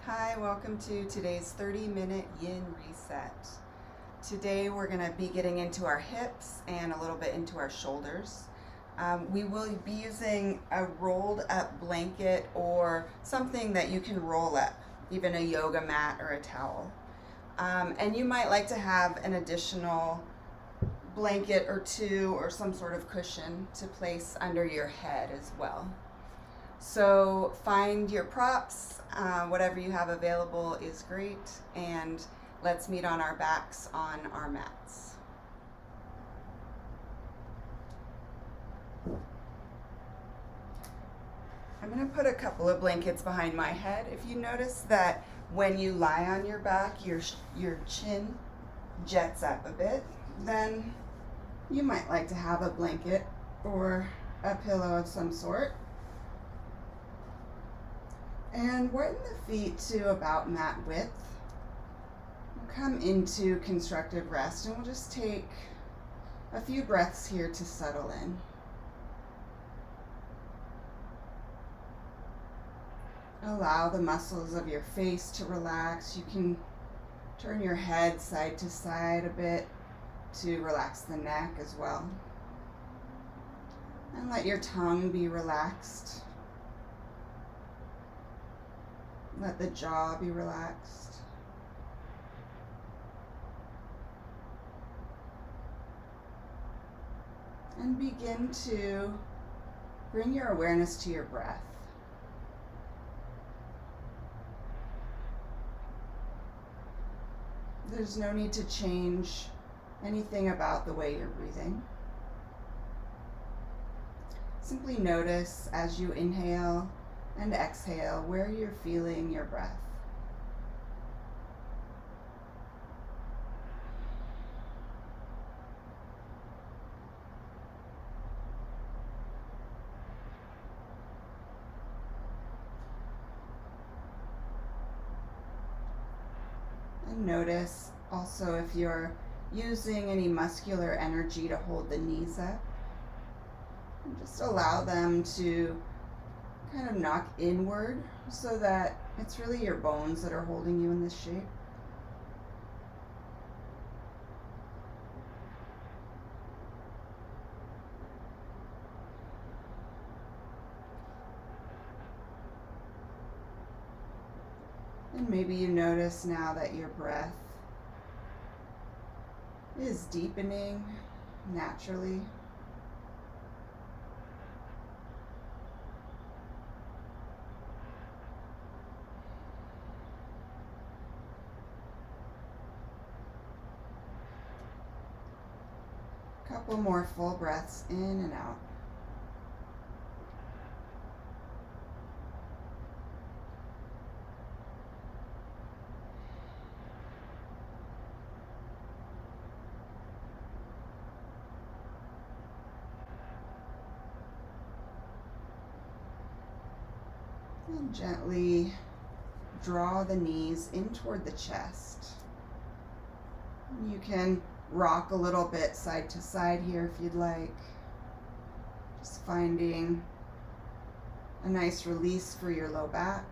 Hi, welcome to today's 30-minute Yin Reset. Today we're going to be getting into our hips and a little bit into our shoulders. We will be using a rolled up blanket or something that you can roll up, even a yoga mat or a towel. And you might like to have an additional blanket or two or some sort of cushion to place under your head as well. So find your props, whatever you have available is great, and let's meet on our backs on our mats. I'm going to put a couple of blankets behind my head. If you notice that when you lie on your back, your chin jets up a bit, then you might like to have a blanket or a pillow of some sort. And widen the feet to about mat width. We'll come into constructive rest and we'll just take a few breaths here to settle in. Allow the muscles of your face to relax. You can turn your head side to side a bit to relax the neck as well. And let your tongue be relaxed. Let the jaw be relaxed. And begin to bring your awareness to your breath. There's no need to change anything about the way you're breathing. Simply notice as you inhale and exhale where you're feeling your breath. And notice also if you're using any muscular energy to hold the knees up. And just allow them to kind of knock inward so that it's really your bones that are holding you in this shape. And maybe you notice now that your breath is deepening naturally. Couple more full breaths in and out. And gently draw the knees in toward the chest. You can rock a little bit side to side here if you'd like. Just finding a nice release for your low back.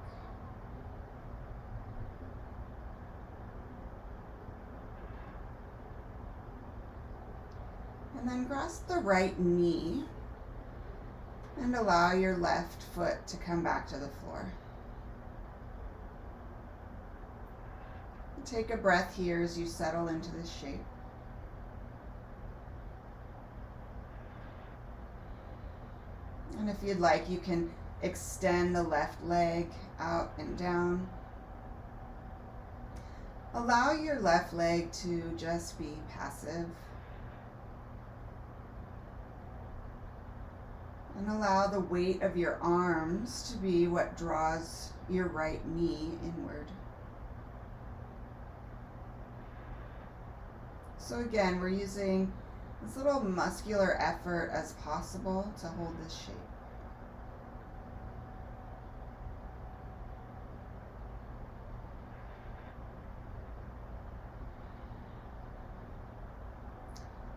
And then grasp the right knee and allow your left foot to come back to the floor. Take a breath here as you settle into this shape. And if you'd like, you can extend the left leg out and down. Allow your left leg to just be passive. And allow the weight of your arms to be what draws your right knee inward. So again, we're using as little muscular effort as possible to hold this shape.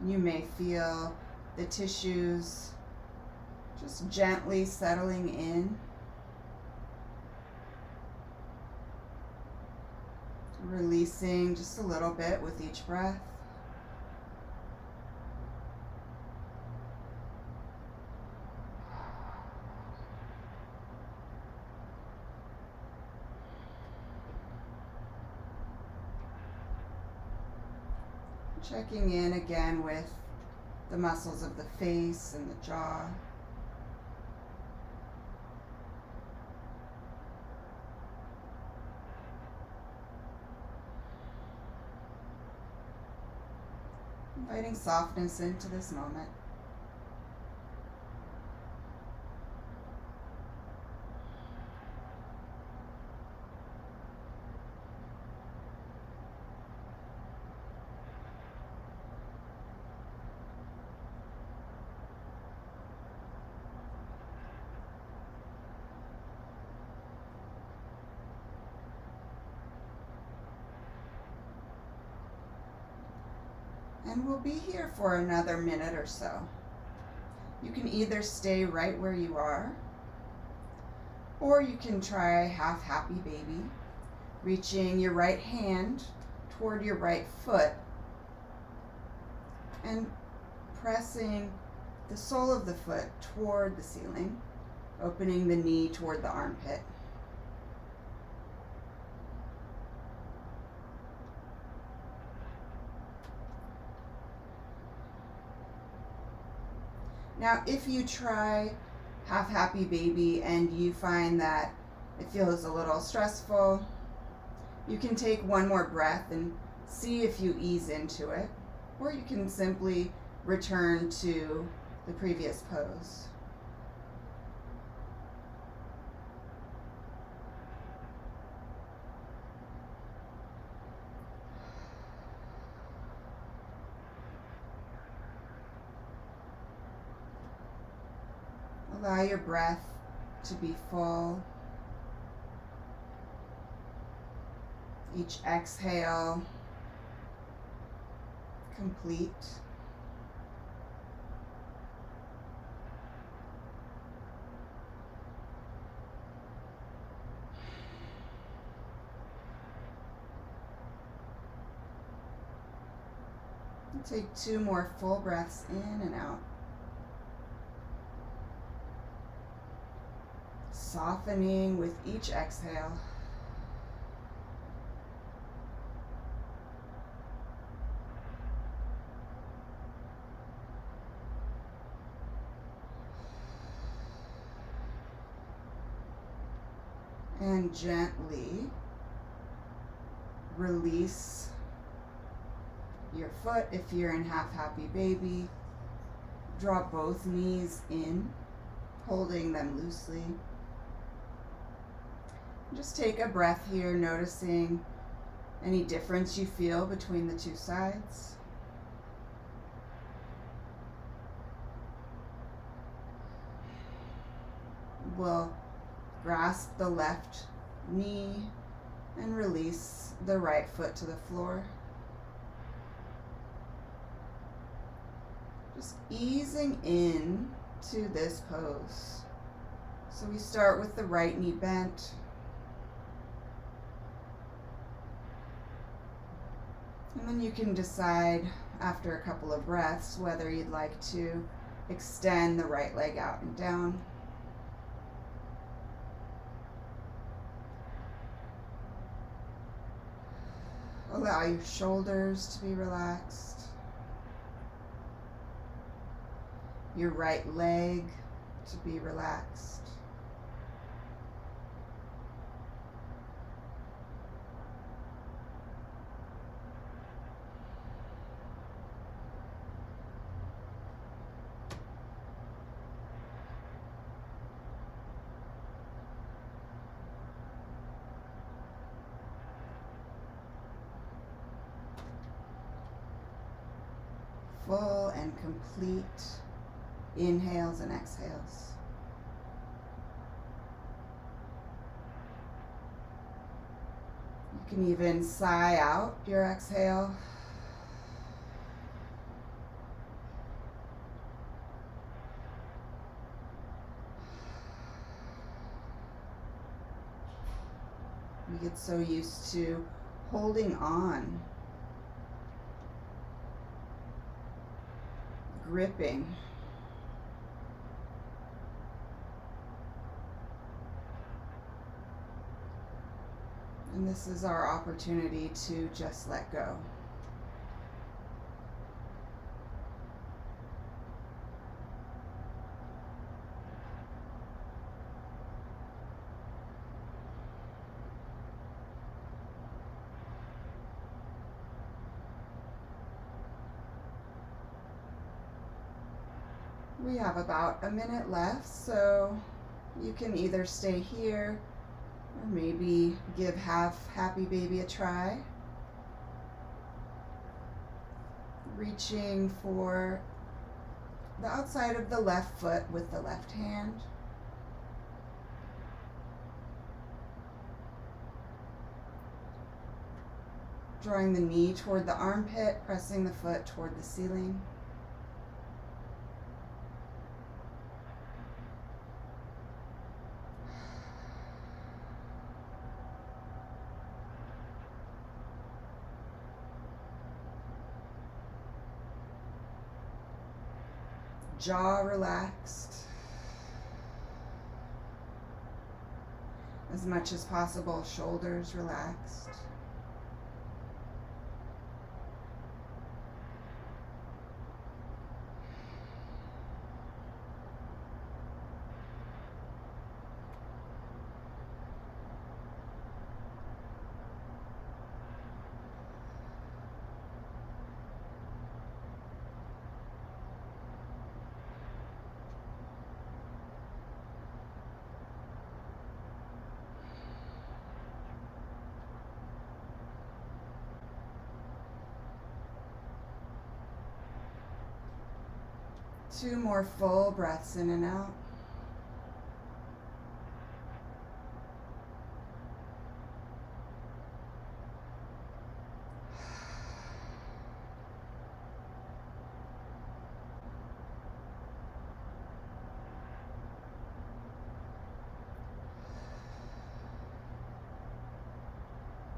You may feel the tissues just gently settling in. Releasing just a little bit with each breath. Checking in again with the muscles of the face and the jaw. Inviting softness into this moment. And we'll be here for another minute or so. You can either stay right where you are, or you can try half happy baby, reaching your right hand toward your right foot and pressing the sole of the foot toward the ceiling, opening the knee toward the armpit. Now, if you try half happy baby and you find that it feels a little stressful, you can take one more breath and see if you ease into it, or you can simply return to the previous pose. Allow your breath to be full. Each exhale complete. Take 2 more full breaths in and out. Softening with each exhale. And gently release your foot if you're in half happy baby. Draw both knees in, holding them loosely. Just take a breath here, noticing any difference you feel between the 2 sides. We'll grasp the left knee and release the right foot to the floor. Just easing in to this pose. So we start with the right knee bent. And then you can decide after a couple of breaths whether you'd like to extend the right leg out and down. Allow your shoulders to be relaxed. Your right leg to be relaxed. Full and complete inhales and exhales. You can even sigh out your exhale. We get so used to holding on, gripping. And this is our opportunity to just let go. We have about a minute left, so you can either stay here or maybe give half happy baby a try. Reaching for the outside of the left foot with the left hand. Drawing the knee toward the armpit, pressing the foot toward the ceiling. Jaw relaxed as much as possible, shoulders relaxed. Two more full breaths in and out.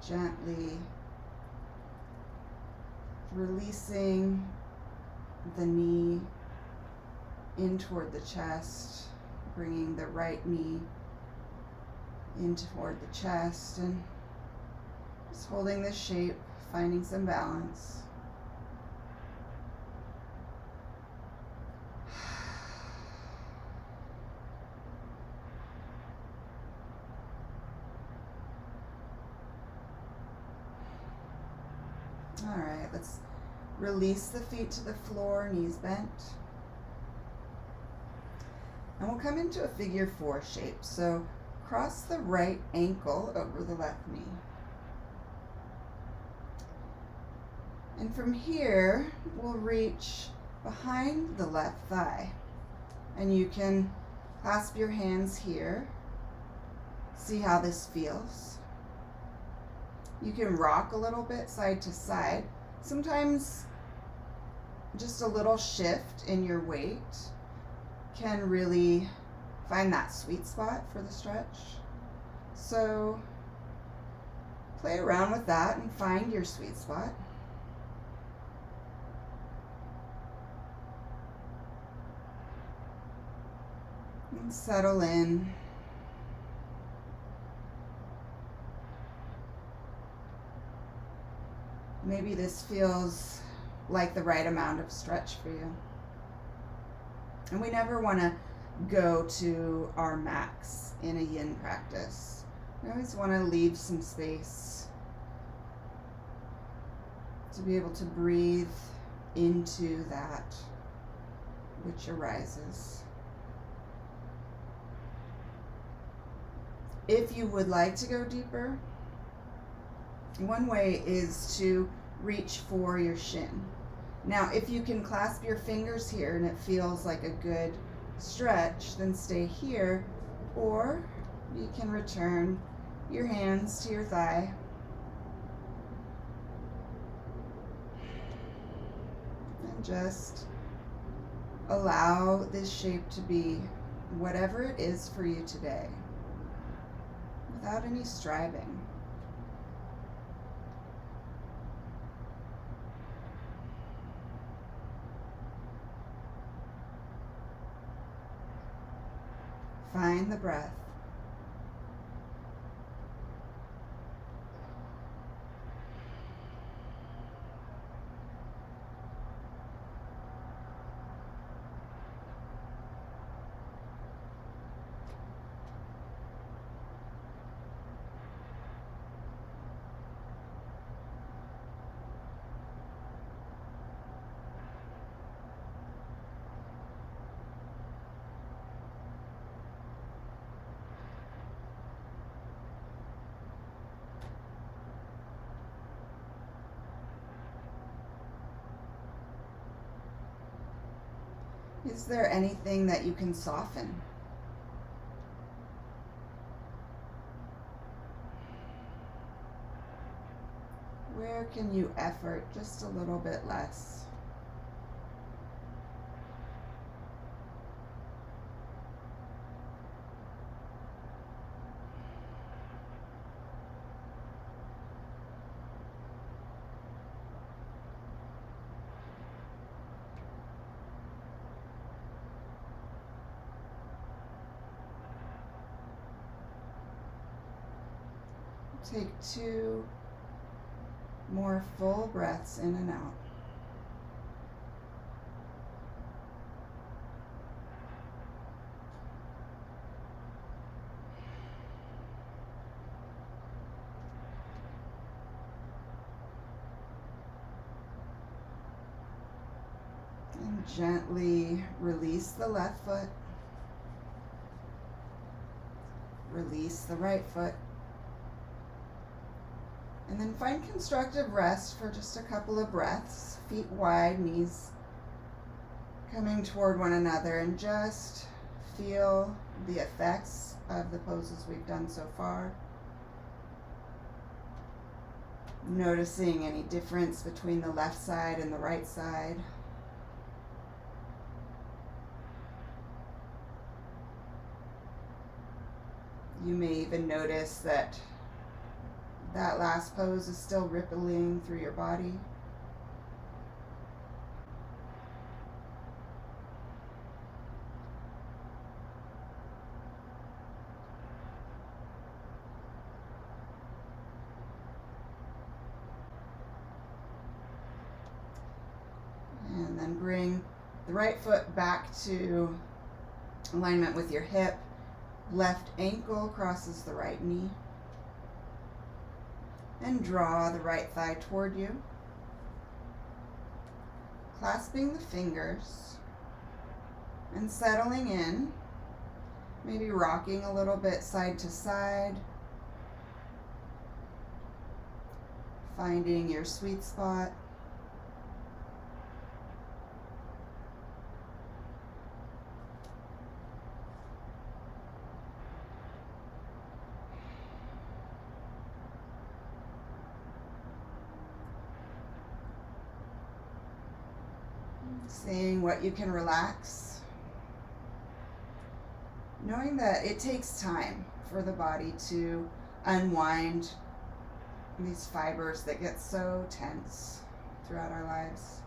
Gently releasing the knee in toward the chest, bringing the right knee in toward the chest, and just holding this shape, finding some balance. All right, let's release the feet to the floor, knees bent. And we'll come into a figure 4 shape. So cross the right ankle over the left knee. And from here, we'll reach behind the left thigh. And you can clasp your hands here. See how this feels. You can rock a little bit side to side. Sometimes just a little shift in your weight can really find that sweet spot for the stretch. So play around with that and find your sweet spot. And settle in. Maybe this feels like the right amount of stretch for you. And we never want to go to our max in a yin practice. We always want to leave some space to be able to breathe into that which arises. If you would like to go deeper, one way is to reach for your shin. Now, if you can clasp your fingers here and it feels like a good stretch, then stay here, or you can return your hands to your thigh. And just allow this shape to be whatever it is for you today, without any striving. Find the breath. Is there anything that you can soften? Where can you effort just a little bit less? Take 2 more full breaths in and out. And gently release the left foot. Release the right foot. And then find constructive rest for just a couple of breaths. Feet wide, knees coming toward one another, and just feel the effects of the poses we've done so far. Noticing any difference between the left side and the right side. You may even notice that last pose is still rippling through your body. And then bring the right foot back to alignment with your hip. Left ankle crosses the right knee. And draw the right thigh toward you. Clasping the fingers and settling in. Maybe rocking a little bit side to side. Finding your sweet spot. Seeing what you can relax. Knowing that it takes time for the body to unwind these fibers that get so tense throughout our lives.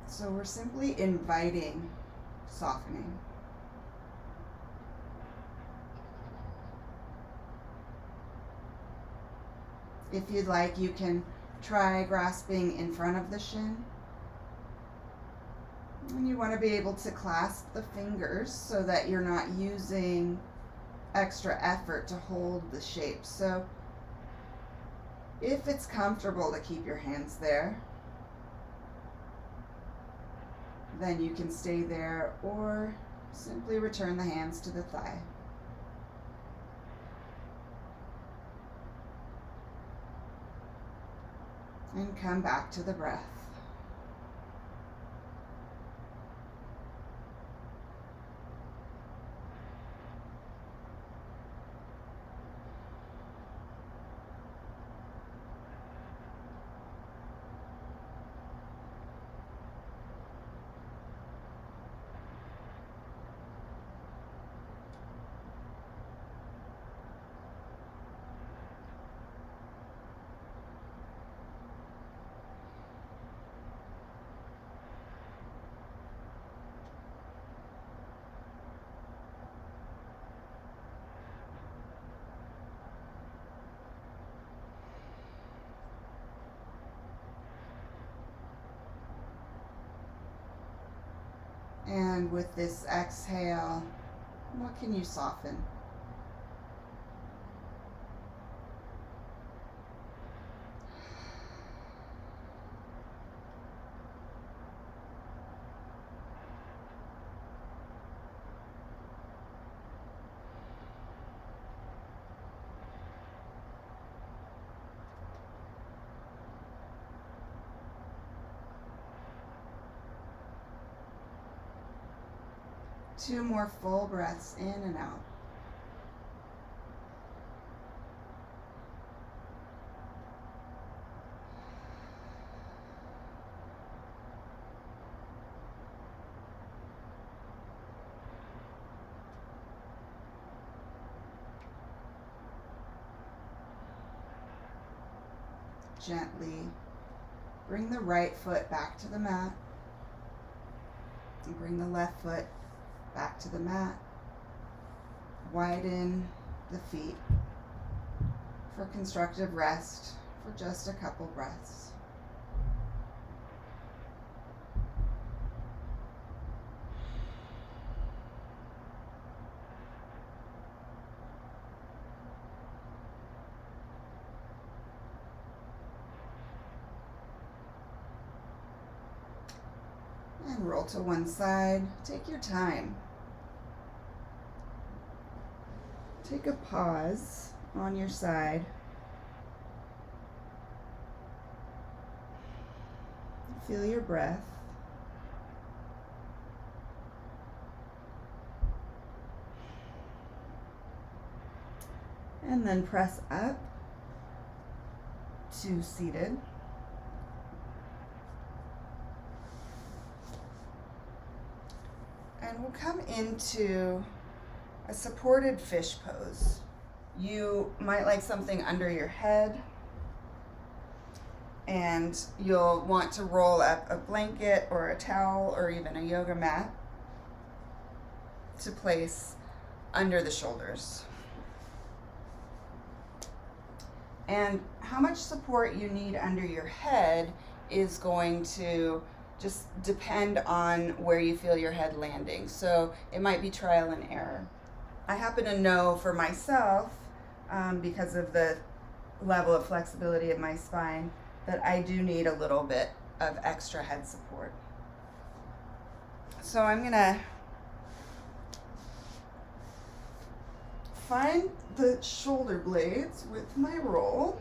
So we're simply inviting softening. If you'd like, you can try grasping in front of the shin. And you want to be able to clasp the fingers so that you're not using extra effort to hold the shape. So if it's comfortable to keep your hands there, then you can stay there or simply return the hands to the thigh. And come back to the breath. And with this exhale, what can you soften? Two more full breaths in and out. Gently bring the right foot back to the mat and bring the left foot back to the mat. Widen the feet for constructive rest for just a couple breaths. And roll to one side. Take your time. Take a pause on your side. Feel your breath. And then press up to seated. And we'll come into a supported fish pose. You might like something under your head, and you'll want to roll up a blanket or a towel or even a yoga mat to place under the shoulders. And how much support you need under your head is going to just depend on where you feel your head landing. So it might be trial and error. I happen to know for myself, because of the level of flexibility of my spine, that I do need a little bit of extra head support. So I'm gonna find the shoulder blades with my roll,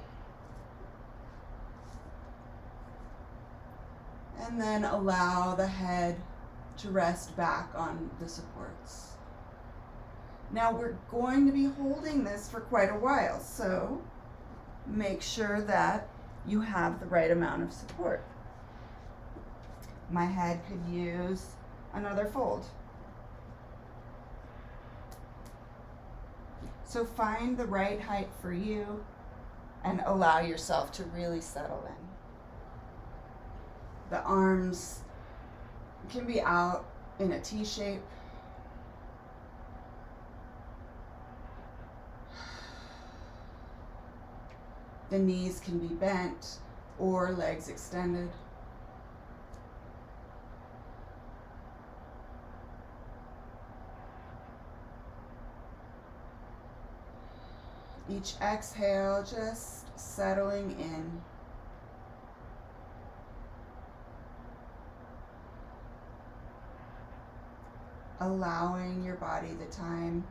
and then allow the head to rest back on the supports. Now we're going to be holding this for quite a while, so make sure that you have the right amount of support. My head could use another fold. So find the right height for you and allow yourself to really settle in. The arms can be out in a T shape. The knees can be bent or legs extended. Each exhale, just settling in. Allowing your body the time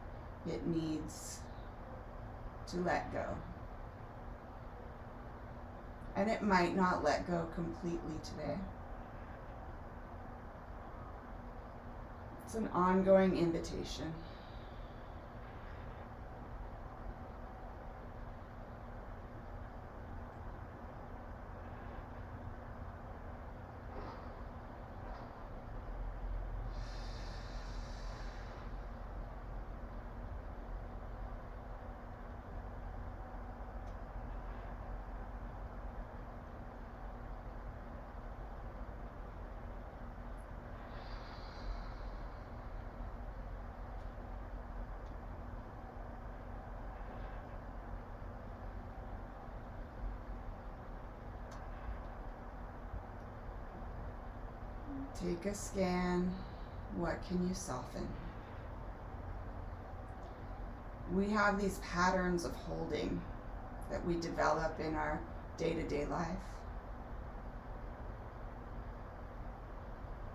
it needs to let go. And it might not let go completely today. It's an ongoing invitation. Take a scan What can you soften? We have these patterns of holding that we develop in our day-to-day life.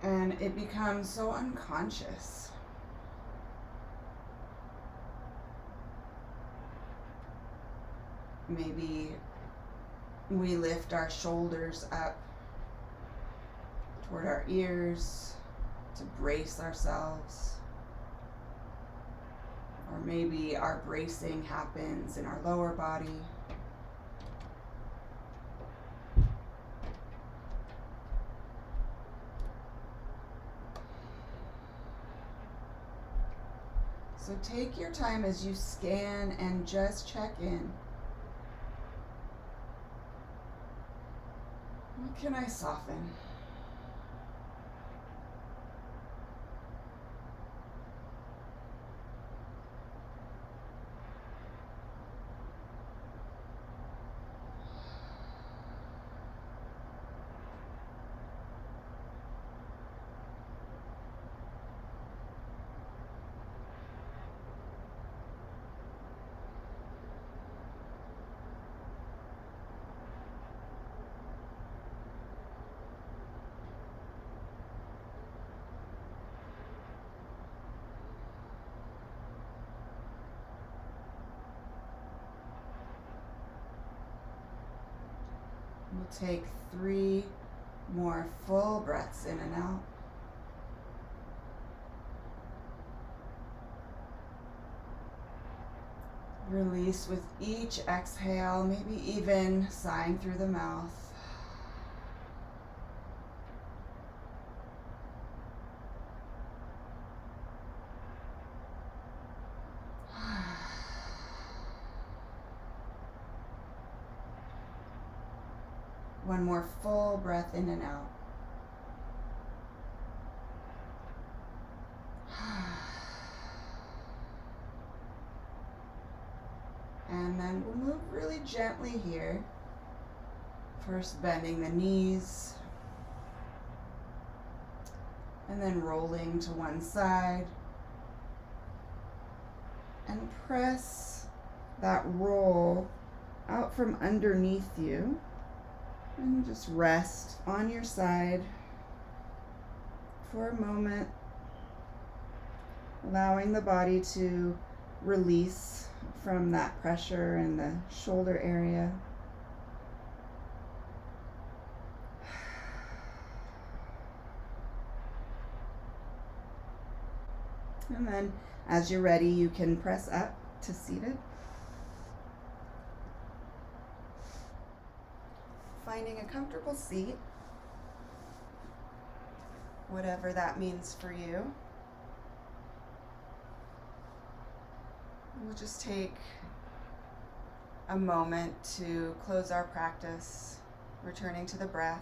And it becomes so unconscious. Maybe we lift our shoulders up toward our ears to brace ourselves. Or maybe our bracing happens in our lower body. So take your time as you scan and just check in. What can I soften? We'll take 3 more full breaths in and out. Release with each exhale, maybe even sighing through the mouth. One more full breath in and out. And then we'll move really gently here. First bending the knees. And then rolling to one side. And press that roll out from underneath you. And just rest on your side for a moment, allowing the body to release from that pressure in the shoulder area. And then, as you're ready, you can press up to seated. Finding a comfortable seat, whatever that means for you. We'll just take a moment to close our practice, returning to the breath.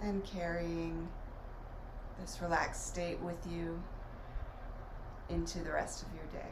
And carrying this relaxed state with you into the rest of your day.